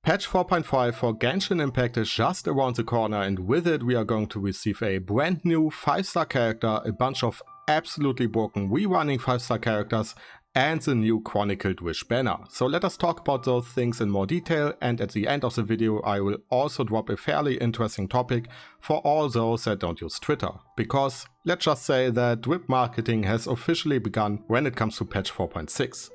Patch 4.5 for Genshin Impact is just around the corner, and with it we are going to receive a brand new 5-star character, a bunch of absolutely broken rerunning 5-star characters, and the new Chronicled Wish banner. So let us talk about those things in more detail, and at the end of the video I will also drop a fairly interesting topic for all those that don't use Twitter. Because let's just say that drip marketing has officially begun when it comes to patch 4.6.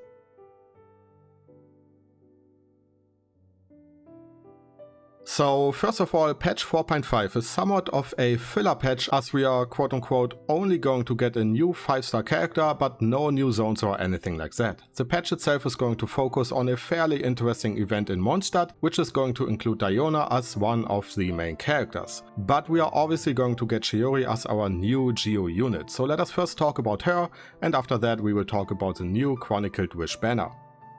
So first of all, patch 4.5 is somewhat of a filler patch, as we are quote unquote only going to get a new 5-star character but no new zones or anything like that. The patch itself is going to focus on a fairly interesting event in Mondstadt, which is going to include Diona as one of the main characters. But we are obviously going to get Chiori as our new Geo unit, so let us first talk about her, and after that we will talk about the new Chronicled Wish banner.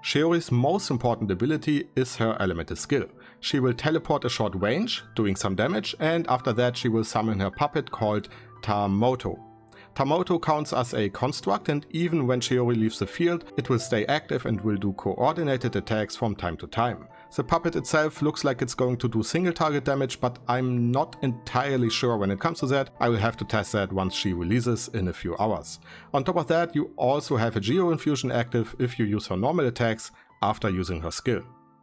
Chiori's most important ability is her elemental skill. She will teleport a short range, doing some damage, and after that she will summon her puppet called Tamoto. Tamoto counts as a construct, and even when Chiori leaves the field, it will stay active and will do coordinated attacks from time to time. The puppet itself looks like it's going to do single target damage, but I'm not entirely sure when it comes to that. I will have to test that once she releases in a few hours. On top of that, you also have a Geo infusion active if you use her normal attacks after using her skill.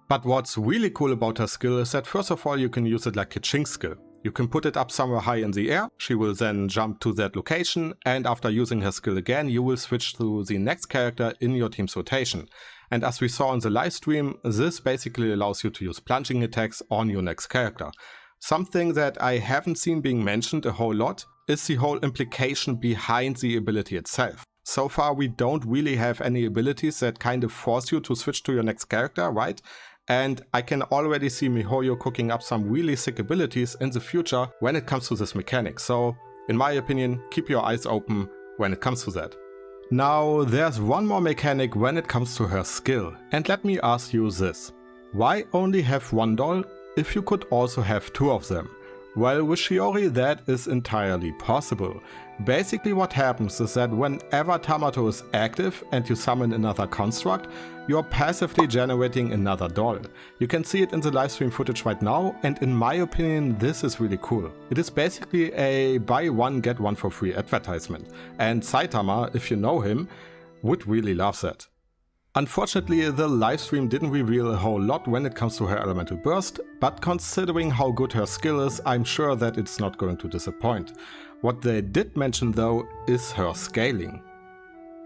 But what's really cool about her skill is that first of all you can use it like a Ching skill. You can put it up somewhere high in the air, she will then jump to that location, and after using her skill again you will switch to the next character in your team's rotation. And as we saw in the live stream, this basically allows you to use plunging attacks on your next character. Something that I haven't seen being mentioned a whole lot is the whole implication behind the ability itself. So far we don't really have any abilities that kind of force you to switch to your next character, right? And I can already see MiHoYo cooking up some really sick abilities in the future when it comes to this mechanic. So in my opinion, keep your eyes open when it comes to that. Now there's one more mechanic when it comes to her skill, and let me ask you this. Why only have one doll if you could also have two of them? Well, with Chiori that is entirely possible. Basically what happens is that whenever Tamoto is active and you summon another construct, you're passively generating another doll. You can see it in the livestream footage right now, and in my opinion this is really cool. It is basically a buy one get one for free advertisement, and Saitama, if you know him, would really love that. Unfortunately, the livestream didn't reveal a whole lot when it comes to her elemental burst, but considering how good her skill is, I'm sure that it's not going to disappoint. What they did mention though is her scaling.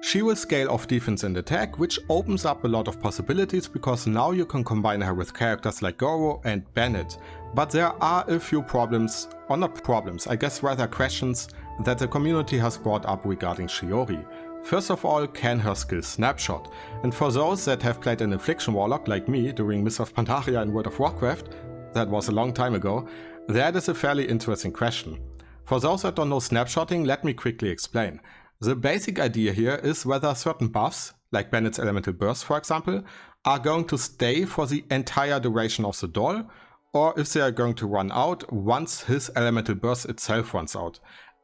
She will scale off defense and attack, which opens up a lot of possibilities because now you can combine her with characters like Goro and Bennett. But there are a few problems, or not problems, I guess rather questions, that the community has brought up regarding Chiori. First of all, can her skill snapshot? And for those that have played an Affliction Warlock like me during Mists of Pandaria in World of Warcraft, that was a long time ago, that is a fairly interesting question. For those that don't know snapshotting, let me quickly explain. The basic idea here is whether certain buffs, like Bennett's Elemental Burst for example, are going to stay for the entire duration of the doll, or if they are going to run out once his Elemental Burst itself runs out.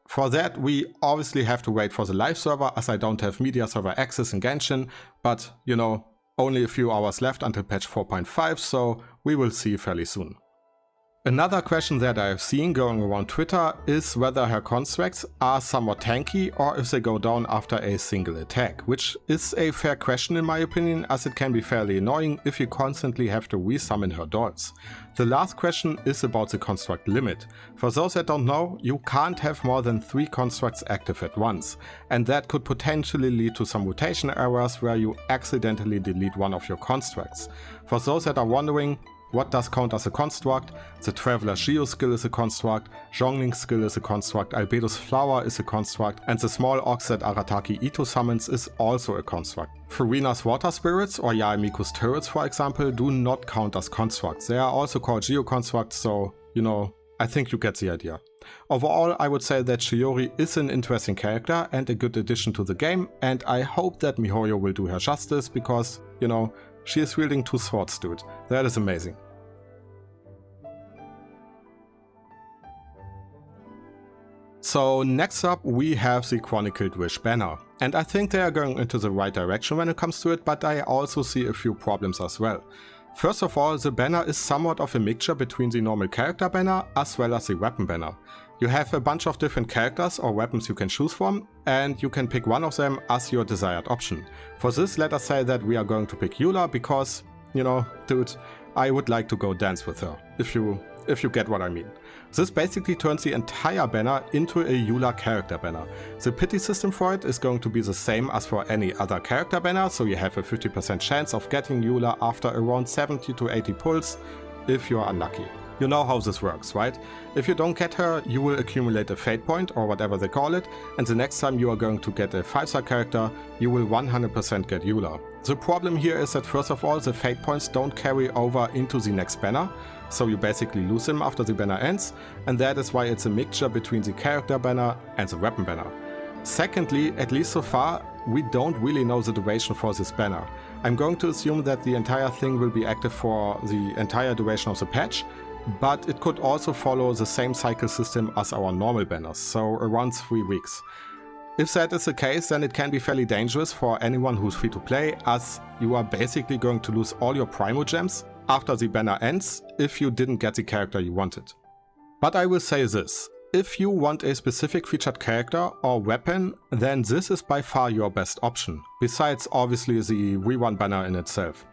For that we obviously have to wait for the live server, as I don't have media server access in Genshin, but you know, only a few hours left until patch 4.5, so we will see fairly soon. Another question that I have seen going around Twitter is whether her constructs are somewhat tanky or if they go down after a single attack, which is a fair question in my opinion, as it can be fairly annoying if you constantly have to resummon her dolls. The last question is about the construct limit. For those that don't know, you can't have more than 3 constructs active at once, and that could potentially lead to some rotation errors where you accidentally delete one of your constructs. For those that are wondering, what does count as a construct? The Traveler's Geo skill is a construct, Zhongling's skill is a construct, Albedo's Flower is a construct, and the small ox that Arataki Ito summons is also a construct. Farina's Water Spirits or Yaemiku's Turrets for example do not count as constructs. They are also called Geo constructs, so you know, I think you get the idea. Overall, I would say that Chiori is an interesting character and a good addition to the game, and I hope that MiHoYo will do her justice because, you know, she is wielding 2 swords, dude. That is amazing. So next up we have the Chronicled Wish banner. And I think they are going into the right direction when it comes to it, but I also see a few problems as well. First of all, the banner is somewhat of a mixture between the normal character banner as well as the weapon banner. You have a bunch of different characters or weapons you can choose from, and you can pick one of them as your desired option. For this, let us say that we are going to pick Eula because, you know, dude, I would like to go dance with her, if you get what I mean. This basically turns the entire banner into a Eula character banner. The pity system for it is going to be the same as for any other character banner, so you have a 50% chance of getting Eula after around 70 to 80 pulls if you are unlucky. You know how this works, right? If you don't get her, you will accumulate a fate point or whatever they call it, and the next time you are going to get a 5-star character, you will 100% get Eula. The problem here is that first of all, the fate points don't carry over into the next banner, so you basically lose them after the banner ends, and that is why it's a mixture between the character banner and the weapon banner. Secondly, at least so far, we don't really know the duration for this banner. I'm going to assume that the entire thing will be active for the entire duration of the patch, but it could also follow the same cycle system as our normal banners, so around 3 weeks. If that is the case, then it can be fairly dangerous for anyone who's free to play, as you are basically going to lose all your Primo gems after the banner ends if you didn't get the character you wanted. But I will say this, if you want a specific featured character or weapon, then this is by far your best option, besides obviously the V1 banner in itself.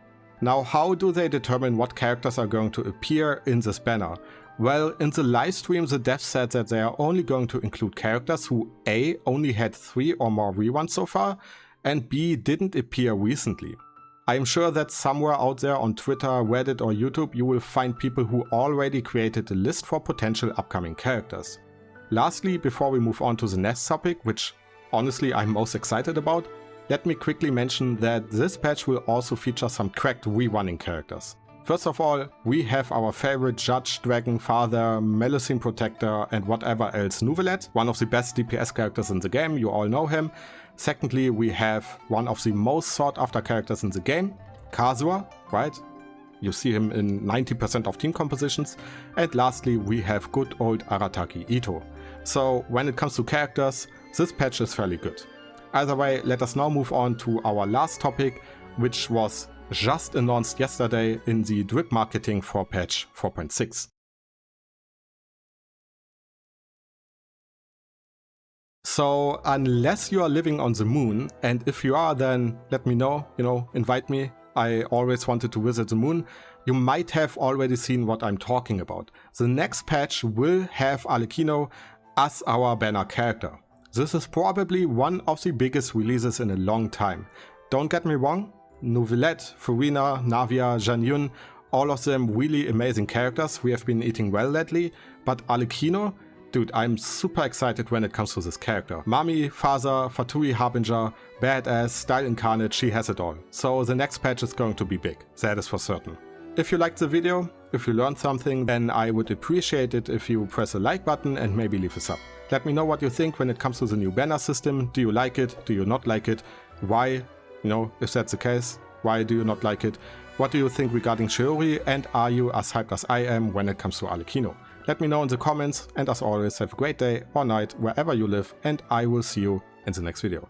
Now, how do they determine what characters are going to appear in this banner? Well, in the livestream the devs said that they are only going to include characters who A, only had 3 or more V1s so far, and B, didn't appear recently. I am sure that somewhere out there on Twitter, Reddit or YouTube you will find people who already created a list for potential upcoming characters. Lastly, before we move on to the next topic, which honestly I'm most excited about, let me quickly mention that this patch will also feature some cracked V1ing characters. First of all, we have our favorite Judge, Dragon, Father, Melusine Protector and whatever else Nouvelet, one of the best DPS characters in the game, you all know him. Secondly, we have one of the most sought after characters in the game, Kazuha, right? You see him in 90% of team compositions. And lastly, we have good old Arataki Itto. So when it comes to characters, this patch is fairly good. Either way, let us now move on to our last topic, which was just announced yesterday in the drip marketing for patch 4.6. So unless you are living on the moon, and if you are, then let me know, invite me. I always wanted to visit the moon. You might have already seen what I'm talking about. The next patch will have Arlecchino as our banner character. This is probably one of the biggest releases in a long time. Don't get me wrong, Nouvelet, Furina, Navia, Janyun, all of them really amazing characters we have been eating well lately, but Arlecchino, dude, I'm super excited when it comes to this character. Mami, Father, Fatui Harbinger, badass, style incarnate, she has it all. So the next patch is going to be big, that is for certain. If you liked the video, if you learned something, then I would appreciate it if you press the like button and maybe leave a sub. Let me know what you think when it comes to the new banner system. Do you like it? Do you not like it? Why? If that's the case, why do you not like it? What do you think regarding Chiori? And are you as hyped as I am when it comes to Arlecchino? Let me know in the comments, and as always, have a great day or night wherever you live, and I will see you in the next video.